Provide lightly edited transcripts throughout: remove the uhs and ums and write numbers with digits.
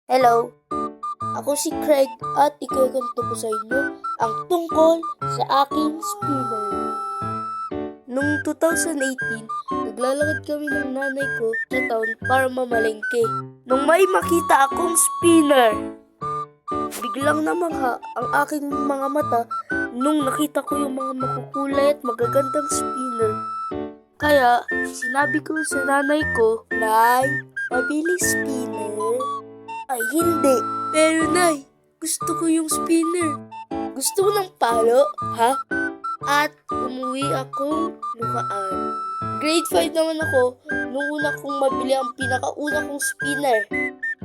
Hello, ako si Craig at ikukwento ko sa inyo ang tungkol sa aking spinner. Noong 2018, naglalakad kami ng nanay ko sa town para mamalengke. Nung may makita akong spinner, biglang namangha ang aking mga mata nung nakita ko yung mga makukulay at magagandang spinner. Kaya, sinabi ko sa nanay ko, "Nay, mabili spinner?" Ay, hindi. Pero Nay, gusto ko yung spinner. Gusto mo ng palo, ha? At umuwi akong luhaan. Grade 5 naman ako nung una kong mabili ang pinakauna kong spinner.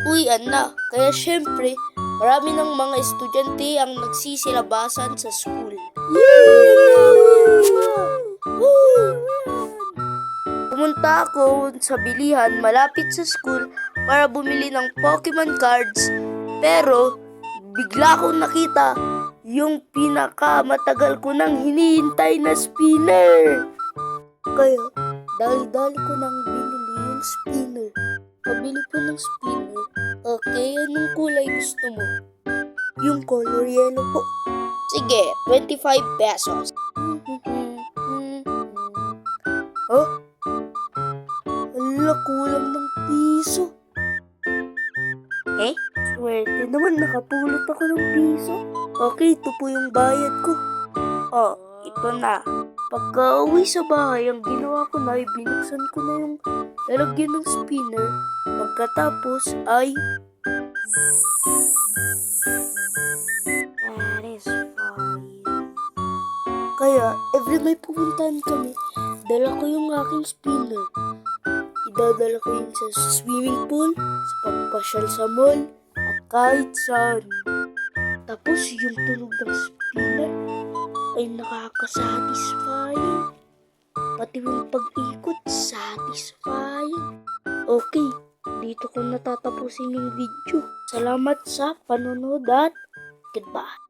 Uwian na, kaya syempre, marami ng mga estudyante ang nagsisilabasan sa school. Pumunta ako sa bilihan malapit sa school para bumili ng Pokemon cards, pero bigla akong nakita yung pinakamatagal ko nang hinihintay na spinner. Kaya dali-dali ko nang binili yung spinner. Pabili po ng spinner. Okay, anong kulay gusto mo? Yung color yellow po. Sige, 25 pesos. Oh? Ala, kulang ng piso. Swerte naman, nakapulot ako ng piso. Okay, ito po yung bayad ko. Oh, ito na. Pagka-uwi sa bahay, ang ginawa ko na ay binuksan ko na yung lalagyan ng spinner. Pagkatapos ay satisfied. Kaya, every may pupuntahan kami, dala ko yung aking spinner. Idadala ko yun sa swimming pool, sa pagpasyal sa mall, at kahit saan. Tapos yung tunog ng spinner ay nakakasatisfying. Pati yung pag-ikot, satisfying. Okay, dito ko natatapusin yung video. Salamat sa panonood at goodbye.